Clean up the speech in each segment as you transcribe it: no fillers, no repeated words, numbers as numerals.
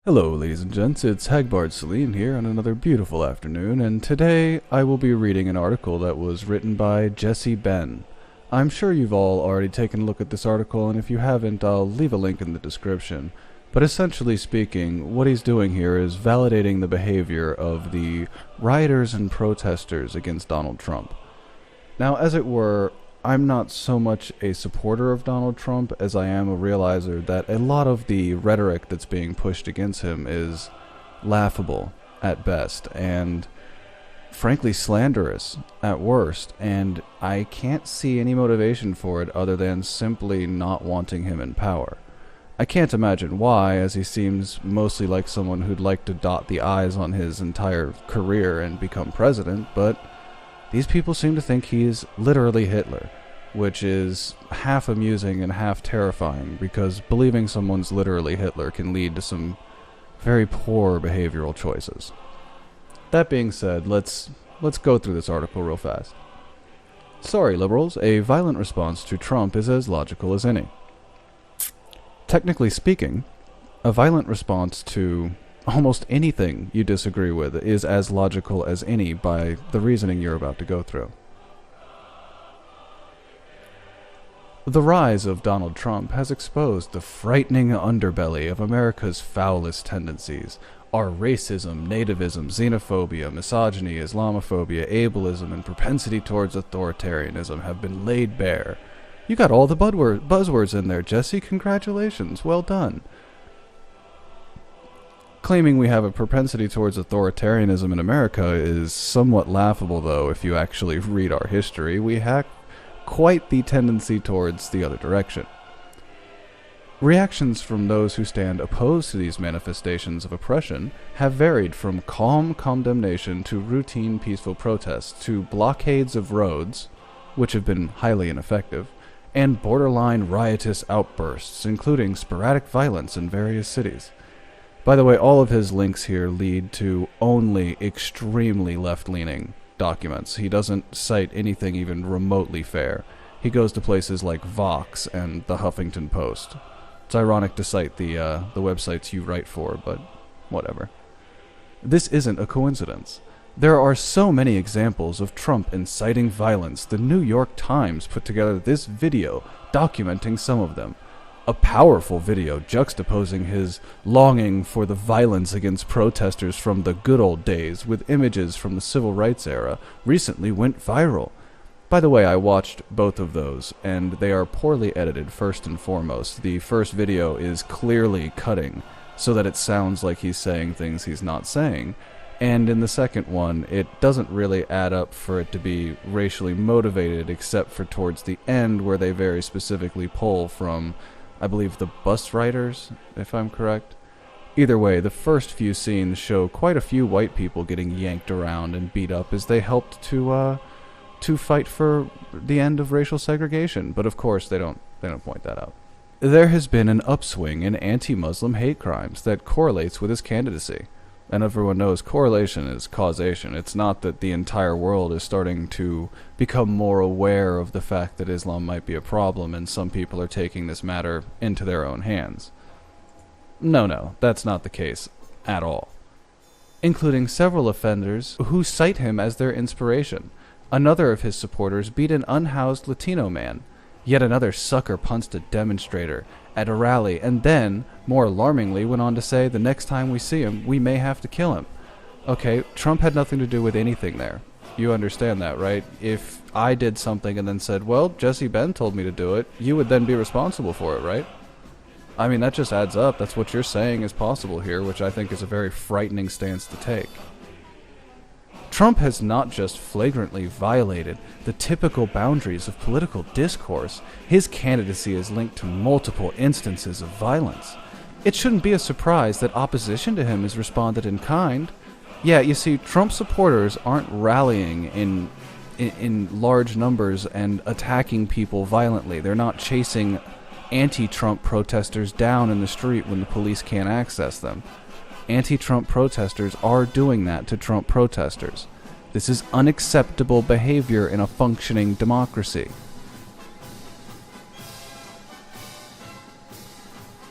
Hello, ladies and gents, it's Hagbard Celine here on another beautiful afternoon, and today I will be reading an article that was written by Jesse Benn. I'm sure you've all already taken a look at this article, and if you haven't, I'll leave a link in the description. But essentially speaking, what he's doing here is validating the behavior of the rioters and protesters against Donald Trump. Now, as it were, I'm not so much a supporter of Donald Trump as I am a realizer that a lot of the rhetoric that's being pushed against him is laughable at best and frankly slanderous at worst, and I can't see any motivation for it other than simply not wanting him in power. I can't imagine why, as he seems mostly like someone who'd like to dot the I's on his entire career and become president, but these people seem to think he's literally Hitler, which is half amusing and half terrifying, because believing someone's literally Hitler can lead to some very poor behavioral choices. That being said, let's go through this article real fast. Sorry, liberals, a violent response to Trump is as logical as any. Technically speaking, a violent response to almost anything you disagree with is as logical as any by the reasoning you're about to go through. The rise of Donald Trump has exposed the frightening underbelly of America's foulest tendencies. Our racism, nativism, xenophobia, misogyny, Islamophobia, ableism, and propensity towards authoritarianism have been laid bare. You got all the buzzwords in there, Jesse. Congratulations. Well done. Claiming we have a propensity towards authoritarianism in America is somewhat laughable, though, if you actually read our history. We have quite the tendency towards the other direction. Reactions from those who stand opposed to these manifestations of oppression have varied from calm condemnation to routine peaceful protests to blockades of roads, which have been highly ineffective, and borderline riotous outbursts, including sporadic violence in various cities. By the way, all of his links here lead to only extremely left-leaning documents. He doesn't cite anything even remotely fair. He goes to places like Vox and the Huffington Post. It's ironic to cite the websites you write for, but whatever. This isn't a coincidence. There are so many examples of Trump inciting violence. The New York Times put together this video documenting some of them. A powerful video juxtaposing his longing for the violence against protesters from the good old days with images from the civil rights era recently went viral. By the way, I watched both of those, and they are poorly edited first and foremost. The first video is clearly cutting so that it sounds like he's saying things he's not saying, and in the second one, it doesn't really add up for it to be racially motivated except for towards the end where they very specifically pull from, I believe, the bus riders, if I'm correct. Either way, the first few scenes show quite a few white people getting yanked around and beat up as they helped to fight for the end of racial segregation, but of course they don't point that out. There has been an upswing in anti-Muslim hate crimes that correlates with his candidacy. And everyone knows correlation is causation. It's not that the entire world is starting to become more aware of the fact that Islam might be a problem and some people are taking this matter into their own hands. No, that's not the case at all. Including several offenders who cite him as their inspiration. Another of his supporters beat an unhoused Latino man. Yet another sucker punched a demonstrator at a rally, and then, more alarmingly, went on to say the next time we see him, we may have to kill him. Okay, Trump had nothing to do with anything there. You understand that, right? If I did something and then said, well, Jesse Benn told me to do it, you would then be responsible for it, right? I mean, that just adds up. That's what you're saying is possible here, which I think is a very frightening stance to take. Trump has not just flagrantly violated the typical boundaries of political discourse, his candidacy is linked to multiple instances of violence. It shouldn't be a surprise that opposition to him has responded in kind. Yeah, you see, Trump supporters aren't rallying in large numbers and attacking people violently. They're not chasing anti-Trump protesters down in the street when the police can't access them. Anti-Trump protesters are doing that to Trump protesters. This is unacceptable behavior in a functioning democracy.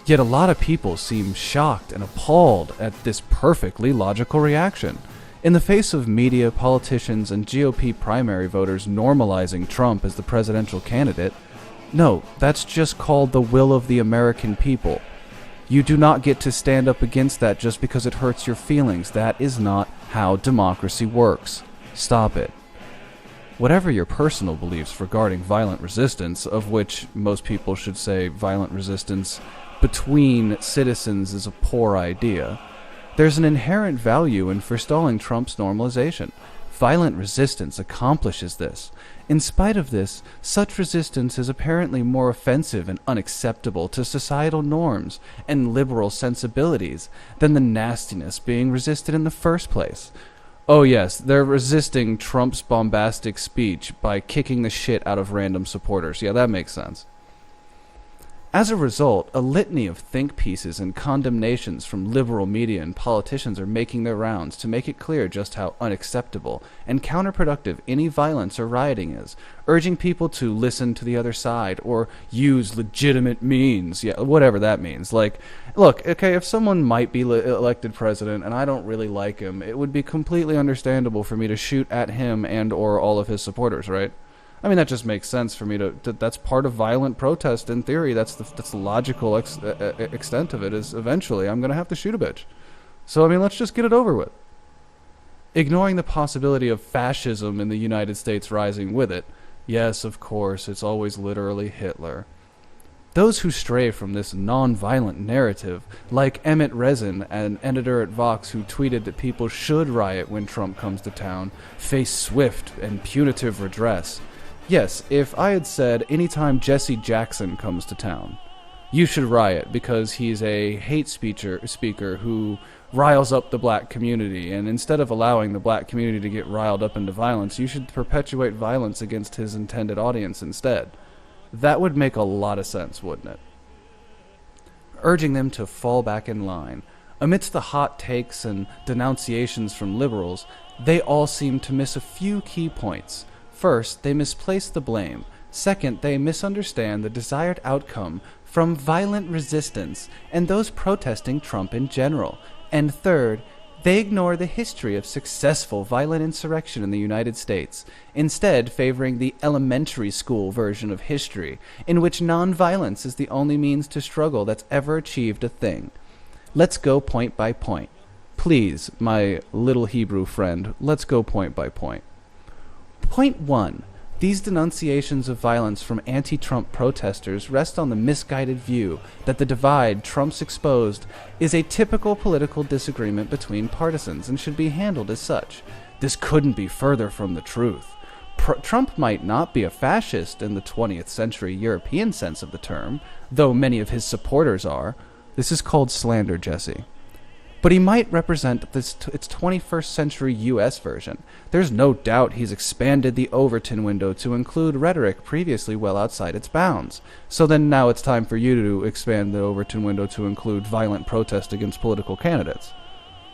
Yet a lot of people seem shocked and appalled at this perfectly logical reaction. In the face of media, politicians, and GOP primary voters normalizing Trump as the presidential candidate, no, that's just called the will of the American people. You do not get to stand up against that just because it hurts your feelings. That is not how democracy works. Stop it. Whatever your personal beliefs regarding violent resistance, of which most people should say violent resistance between citizens is a poor idea, there's an inherent value in forestalling Trump's normalization. Violent resistance accomplishes this. In spite of this, such resistance is apparently more offensive and unacceptable to societal norms and liberal sensibilities than the nastiness being resisted in the first place. Oh yes, they're resisting Trump's bombastic speech by kicking the shit out of random supporters. Yeah, that makes sense. As a result, a litany of think pieces and condemnations from liberal media and politicians are making their rounds to make it clear just how unacceptable and counterproductive any violence or rioting is, urging people to listen to the other side or use legitimate means. Yeah, whatever that means. Like, look, okay, if someone might be elected president and I don't really like him, it would be completely understandable for me to shoot at him and or all of his supporters, right? I mean, that just makes sense for me to that's part of violent protest in theory. That's the logical extent of it, is eventually I'm going to have to shoot a bitch. So, I mean, let's just get it over with. Ignoring the possibility of fascism in the United States rising with it. Yes, of course, it's always literally Hitler. Those who stray from this non-violent narrative, like Emmett Resin, an editor at Vox who tweeted that people should riot when Trump comes to town, face swift and punitive redress. Yes, if I had said anytime Jesse Jackson comes to town, you should riot because he's a hate speaker who riles up the black community, and instead of allowing the black community to get riled up into violence, you should perpetuate violence against his intended audience instead. That would make a lot of sense, wouldn't it? Urging them to fall back in line. Amidst the hot takes and denunciations from liberals, they all seem to miss a few key points. First, they misplace the blame. Second, they misunderstand the desired outcome from violent resistance and those protesting Trump in general. And third, they ignore the history of successful violent insurrection in the United States, instead favoring the elementary school version of history, in which nonviolence is the only means to struggle that's ever achieved a thing. Let's go point by point. Please, my little Hebrew friend, let's go point by point. Point 1. These denunciations of violence from anti-Trump protesters rest on the misguided view that the divide Trump's exposed is a typical political disagreement between partisans and should be handled as such. This couldn't be further from the truth. Trump might not be a fascist in the 20th century European sense of the term, though many of his supporters are. This is called slander, Jesse. But he might represent its 21st century U.S. version. There's no doubt he's expanded the Overton window to include rhetoric previously well outside its bounds. So then now it's time for you to expand the Overton window to include violent protest against political candidates.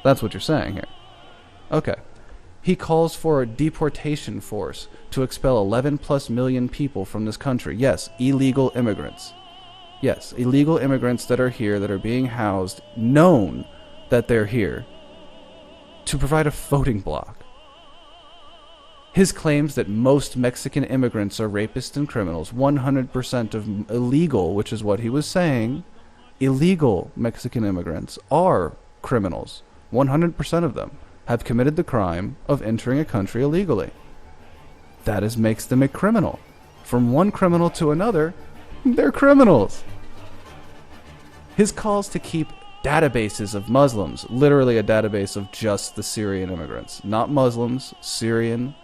That's what you're saying here. Okay. He calls for a deportation force to expel 11 plus million people from this country. Yes, illegal immigrants. Yes, illegal immigrants that are here, that are being housed, known that they're here, to provide a voting bloc. His claims that most Mexican immigrants are rapists and criminals, 100% of illegal, which is what he was saying, illegal Mexican immigrants are criminals. 100% of them have committed the crime of entering a country illegally. That makes them a criminal. From one criminal to another, they're criminals. His calls to keep databases of Muslims, literally a database of just the Syrian immigrants, not Muslims, Syrian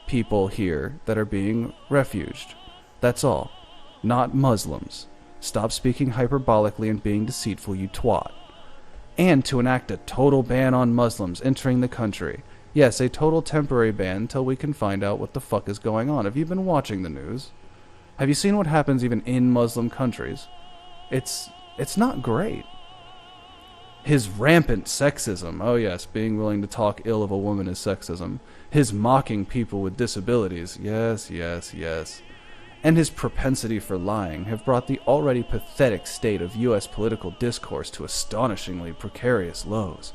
people here that are being refuged. That's all. Not Muslims. Stop speaking hyperbolically and being deceitful, you twat. And to enact a total ban on Muslims entering the country. Yes, a total temporary ban until we can find out what the fuck is going on. Have you been watching the news? Have you seen what happens even in Muslim countries? It's not great. His rampant sexism, oh yes, being willing to talk ill of a woman is sexism. His mocking people with disabilities, yes, yes, yes. and his propensity for lying have brought the already pathetic state of U.S. political discourse to astonishingly precarious lows.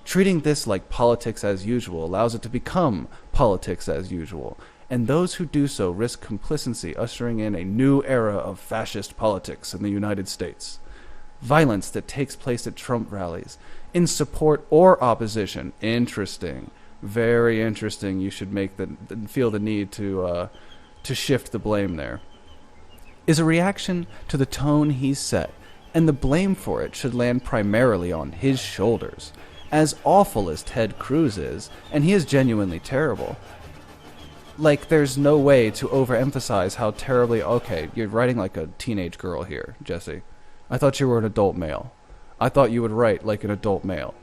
Treating this like politics as usual allows it to become politics as usual, and those who do so risk complacency, ushering in a new era of fascist politics in the United States. Violence that takes place at Trump rallies, in support or opposition. Interesting. Very interesting. You should feel the need to shift the blame there. Is a reaction to the tone he's set, and the blame for it should land primarily on his shoulders. As awful as Ted Cruz is, and he is genuinely terrible, like, there's no way to overemphasize how terribly... Okay, you're writing like a teenage girl here, Jesse. I thought you were an adult male. I thought you would write like an adult male.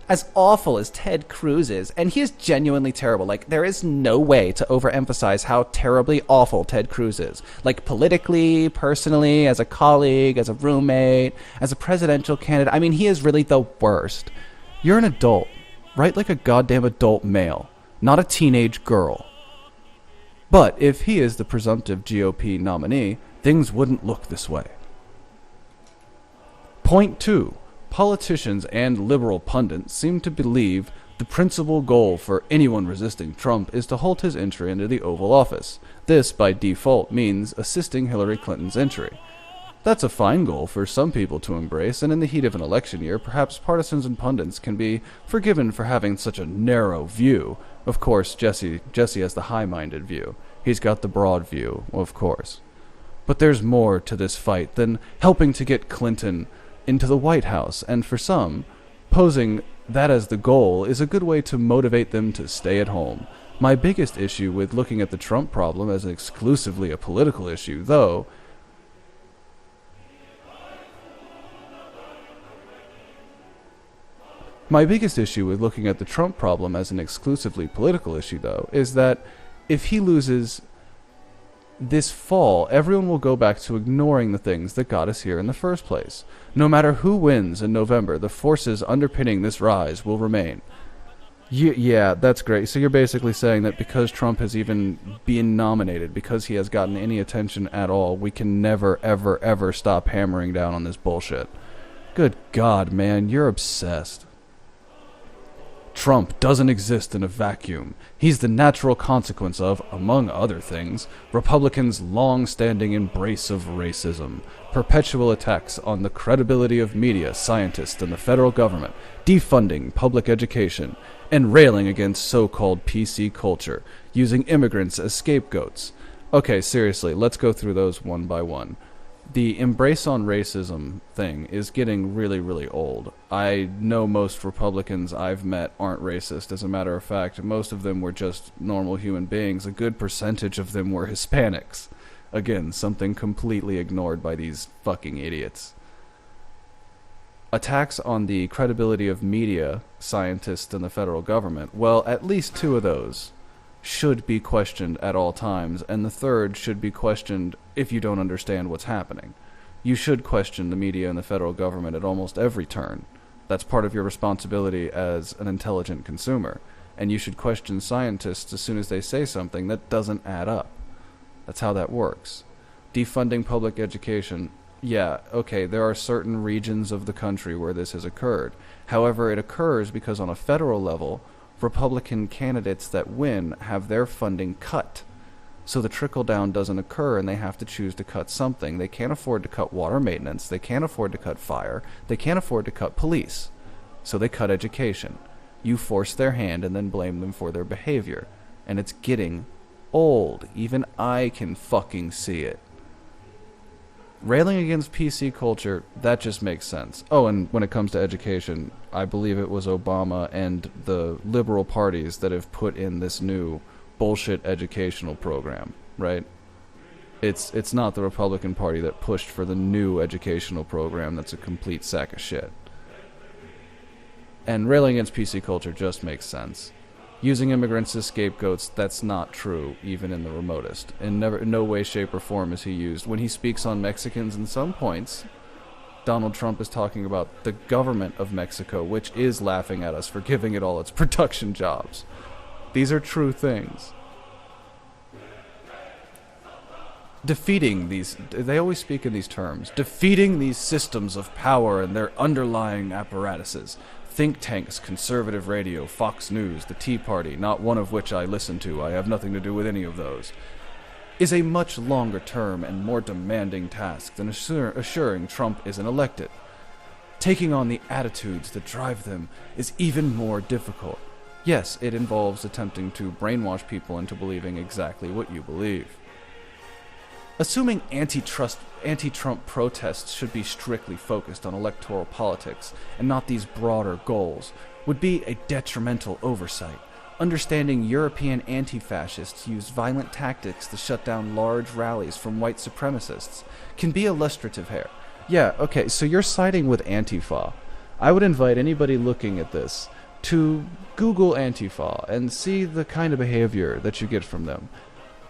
As awful as Ted Cruz is, and he is genuinely terrible. Like, there is no way to overemphasize how terribly awful Ted Cruz is. Like, politically, personally, as a colleague, as a roommate, as a presidential candidate. I mean, he is really the worst. You're an adult. Write like a goddamn adult male, not a teenage girl. But if he is the presumptive GOP nominee, things wouldn't look this way. Point 2. Politicians and liberal pundits seem to believe the principal goal for anyone resisting Trump is to halt his entry into the Oval Office. This, by default, means assisting Hillary Clinton's entry. That's a fine goal for some people to embrace, and in the heat of an election year, perhaps partisans and pundits can be forgiven for having such a narrow view. Of course, Jesse has the high-minded view. He's got the broad view, of course. But there's more to this fight than helping to get Clinton into the White House, and for some, posing that as the goal is a good way to motivate them to stay at home. My biggest issue with looking at the Trump problem as exclusively a political issue, though, is that if he loses this fall, everyone will go back to ignoring the things that got us here in the first place. No matter who wins in November, the forces underpinning this rise will remain. Yeah, that's great. So you're basically saying that because Trump has even been nominated, because he has gotten any attention at all, we can never, ever, ever stop hammering down on this bullshit. Good God, man, you're obsessed. Trump doesn't exist in a vacuum. He's the natural consequence of, among other things, Republicans' long-standing embrace of racism, perpetual attacks on the credibility of media, scientists, and the federal government, defunding public education, and railing against so-called PC culture, using immigrants as scapegoats. Okay, seriously, let's go through those one by one. The embrace on racism thing is getting really, really old. I know most Republicans I've met aren't racist. As a matter of fact, most of them were just normal human beings. A good percentage of them were Hispanics. Again, something completely ignored by these fucking idiots. Attacks on the credibility of media, scientists, and the federal government. Well, at least two of those should be questioned at all times, and the third should be questioned if you don't understand what's happening. You should question the media and the federal government at almost every turn. That's part of your responsibility as an intelligent consumer, and you should question scientists as soon as they say something that doesn't add up. That's how that works. Defunding public education. Yeah, okay, there are certain regions of the country where this has occurred. However, it occurs because on a federal level, Republican candidates that win have their funding cut. So the trickle-down doesn't occur, and they have to choose to cut something. They can't afford to cut water maintenance. They can't afford to cut fire. They can't afford to cut police. So they cut education. You force their hand and then blame them for their behavior. And it's getting old. Even I can fucking see it. Railing against PC culture, that just makes sense. Oh, and when it comes to education, I believe it was Obama and the liberal parties that have put in this new bullshit educational program, right? It's not the Republican Party that pushed for the new educational program that's a complete sack of shit. And railing against PC culture just makes sense. Using immigrants as scapegoats, that's not true, even in the remotest. In no way, shape, or form is he used. When he speaks on Mexicans in some points, Donald Trump is talking about the government of Mexico, which is laughing at us for giving it all its production jobs. These are true things. defeating these, they always speak in these terms, defeating these systems of power and their underlying apparatuses. Think tanks, conservative radio, Fox News, the Tea Party, not one of which I listen to, I have nothing to do with any of those, is a much longer term and more demanding task than assuring Trump isn't elected. Taking on the attitudes that drive them is even more difficult. Yes, it involves attempting to brainwash people into believing exactly what you believe. Assuming anti-Trump protests should be strictly focused on electoral politics and not these broader goals would be a detrimental oversight. Understanding European anti-fascists use violent tactics to shut down large rallies from white supremacists can be illustrative here. Yeah, okay, so you're siding with Antifa. I would invite anybody looking at this to Google Antifa and see the kind of behavior that you get from them.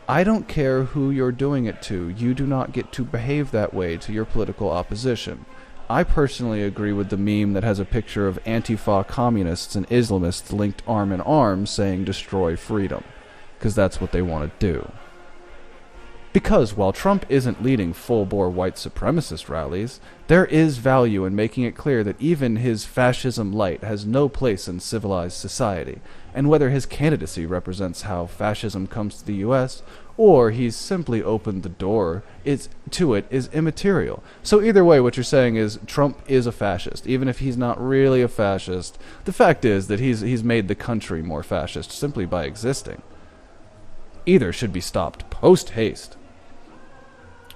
I don't care who you're doing it to, you do not get to behave that way to your political opposition. I personally agree with the meme that has a picture of Antifa communists and Islamists linked arm in arm saying destroy freedom, because that's what they want to do. Because while Trump isn't leading full-bore white supremacist rallies, there is value in making it clear that even his fascism light has no place in civilized society, and whether his candidacy represents how fascism comes to the U.S., or he's simply opened the door to it is immaterial. So either way, what you're saying is Trump is a fascist, even if he's not really a fascist. The fact is that he's made the country more fascist simply by existing. Either should be stopped post-haste.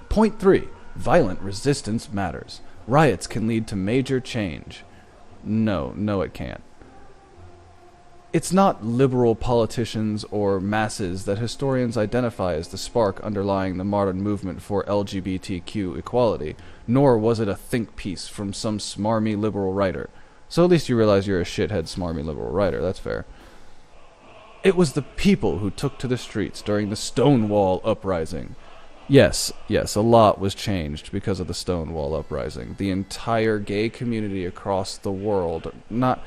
Point 3. Violent resistance matters. Riots can lead to major change. No, it can't. It's not liberal politicians or masses that historians identify as the spark underlying the modern movement for LGBTQ equality, nor was it a think piece from some smarmy liberal writer. So at least you realize you're a shithead smarmy liberal writer, that's fair. It was the people who took to the streets during the Stonewall Uprising. Yes, a lot was changed because of the Stonewall Uprising. The entire gay community across the world, not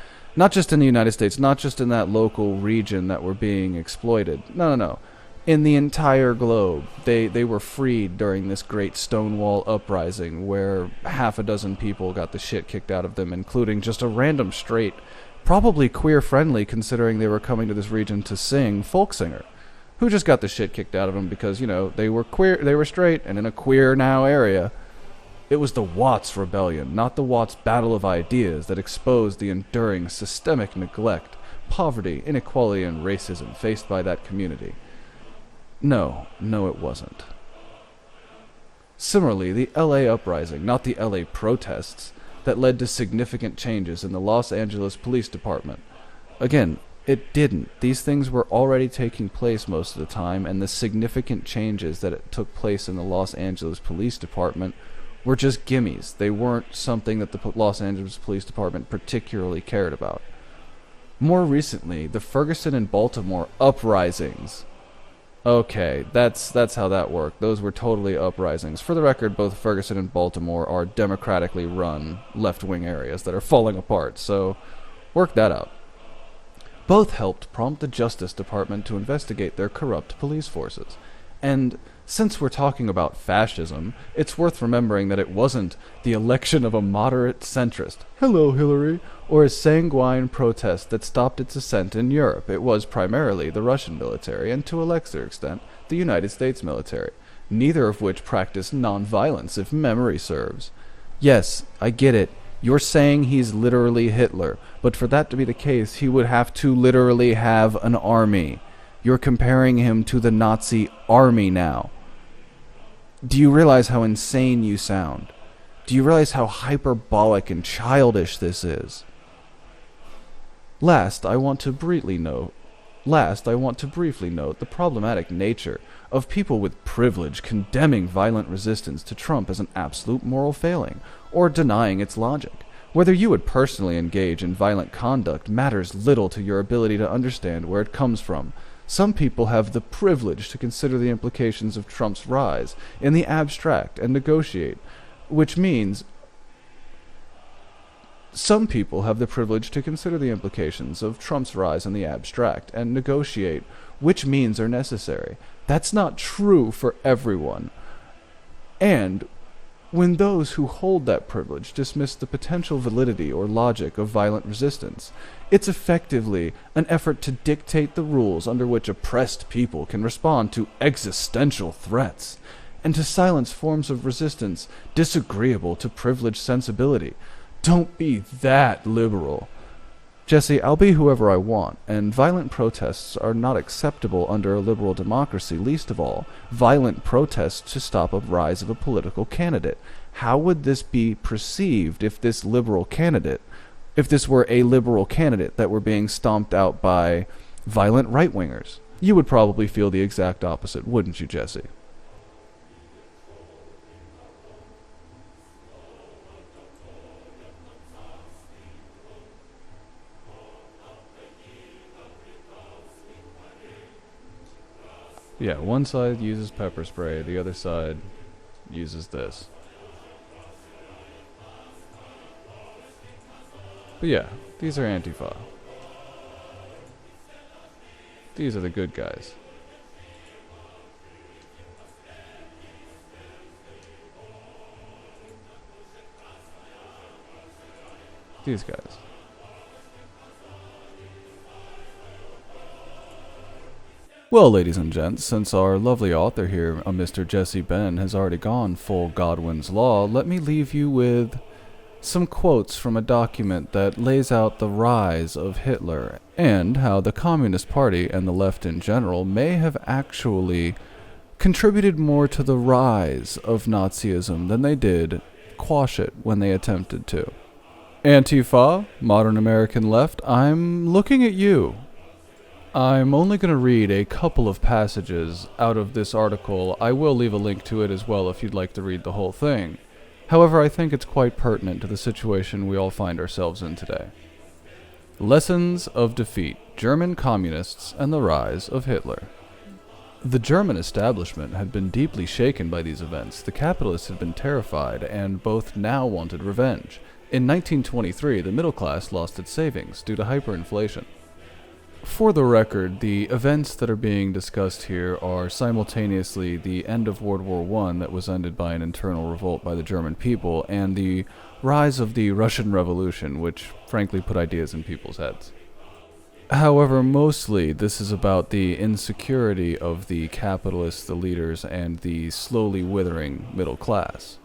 just in the United States, not just in that local region that were being exploited. No. In the entire globe, they were freed during this great Stonewall Uprising where half a dozen people got the shit kicked out of them, including just a random straight, probably queer-friendly considering they were coming to this region to sing, folk singer, who just got the shit kicked out of them because, they were queer, they were straight, and in a queer now area. It was the Watts Rebellion, not the Watts Battle of Ideas, that exposed the enduring systemic neglect, poverty, inequality, and racism faced by that community. No, it wasn't. Similarly, the LA Uprising, not the LA protests, that led to significant changes in the Los Angeles Police Department. Again, it didn't. These things were already taking place most of the time, and the significant changes that took place in the Los Angeles Police Department were just gimmies. They weren't something that the Los Angeles Police Department particularly cared about. More recently, the Ferguson and Baltimore uprisings. Okay, that's how that worked. Those were totally uprisings. For the record, both Ferguson and Baltimore are democratically run left-wing areas that are falling apart, so work that out. Both helped prompt the Justice Department to investigate their corrupt police forces. And since we're talking about fascism, it's worth remembering that it wasn't the election of a moderate centrist, hello Hillary, or a sanguine protest that stopped its ascent in Europe. It was primarily the Russian military, and to a lesser extent, the United States military, neither of which practiced nonviolence, if memory serves. Yes, I get it. You're saying he's literally Hitler, but for that to be the case, he would have to literally have an army. You're comparing him to the Nazi army now. Do you realize how insane you sound? Do you realize how hyperbolic and childish this is? Last, I want to briefly note the problematic nature of people with privilege condemning violent resistance to Trump as an absolute moral failing, or denying its logic. Whether you would personally engage in violent conduct matters little to your ability to understand where it comes from. Some people have the privilege to consider the implications of Trump's rise in the abstract and negotiate, which means some people have the privilege to consider the implications of Trump's rise in the abstract and negotiate which means are necessary. That's not true for everyone. And when those who hold that privilege dismiss the potential validity or logic of violent resistance, it's effectively an effort to dictate the rules under which oppressed people can respond to existential threats, and to silence forms of resistance disagreeable to privileged sensibility. Don't be that liberal. Jesse, I'll be whoever I want, and violent protests are not acceptable under a liberal democracy, least of all violent protests to stop a rise of a political candidate. How would this be perceived if this were a liberal candidate that were being stomped out by violent right-wingers? You would probably feel the exact opposite, wouldn't you, Jesse? Yeah, one side uses pepper spray, the other side uses this. But yeah, these are Antifa. These are the good guys. These guys. Well, ladies and gents, since our lovely author here, Mr. Jesse Benn, has already gone full Godwin's Law, let me leave you with some quotes from a document that lays out the rise of Hitler and how the Communist Party and the left in general may have actually contributed more to the rise of Nazism than they did quash it when they attempted to. Antifa, modern American left, I'm looking at you. I'm only going to read a couple of passages out of this article. I will leave a link to it as well if you'd like to read the whole thing. However, I think it's quite pertinent to the situation we all find ourselves in today. Lessons of Defeat: German Communists and the Rise of Hitler. The German establishment had been deeply shaken by these events. The capitalists had been terrified, and both now wanted revenge. In 1923, the middle class lost its savings due to hyperinflation. For the record, the events that are being discussed here are simultaneously the end of World War I that was ended by an internal revolt by the German people, and the rise of the Russian Revolution, which frankly put ideas in people's heads. However, mostly this is about the insecurity of the capitalists, the leaders, and the slowly withering middle class.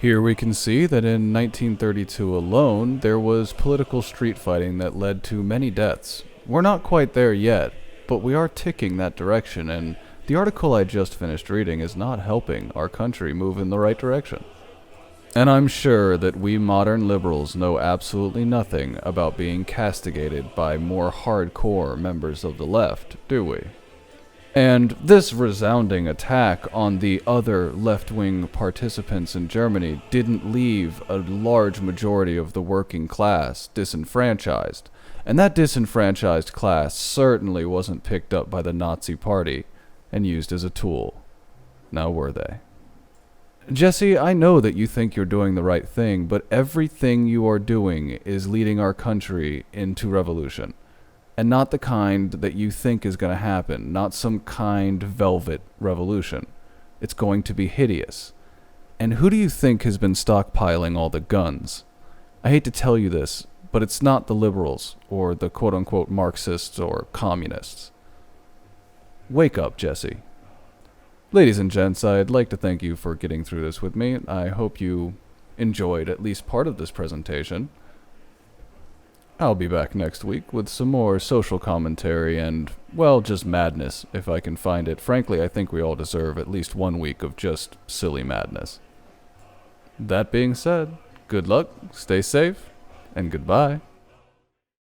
Here we can see that in 1932 alone, there was political street fighting that led to many deaths. We're not quite there yet, but we are ticking that direction, and the article I just finished reading is not helping our country move in the right direction. And I'm sure that we modern liberals know absolutely nothing about being castigated by more hardcore members of the left, do we? And this resounding attack on the other left-wing participants in Germany didn't leave a large majority of the working class disenfranchised. And that disenfranchised class certainly wasn't picked up by the Nazi Party and used as a tool. Now were they? Jesse, I know that you think you're doing the right thing, but everything you are doing is leading our country into revolution. And not the kind that you think is going to happen, not some kind velvet revolution. It's going to be hideous. And who do you think has been stockpiling all the guns? I hate to tell you this, but it's not the liberals, or the quote-unquote Marxists or communists. Wake up, Jesse. Ladies and gents, I'd like to thank you for getting through this with me. I hope you enjoyed at least part of this presentation. I'll be back next week with some more social commentary and, well, just madness, if I can find it. Frankly, I think we all deserve at least 1 week of just silly madness. That being said, good luck, stay safe, and goodbye.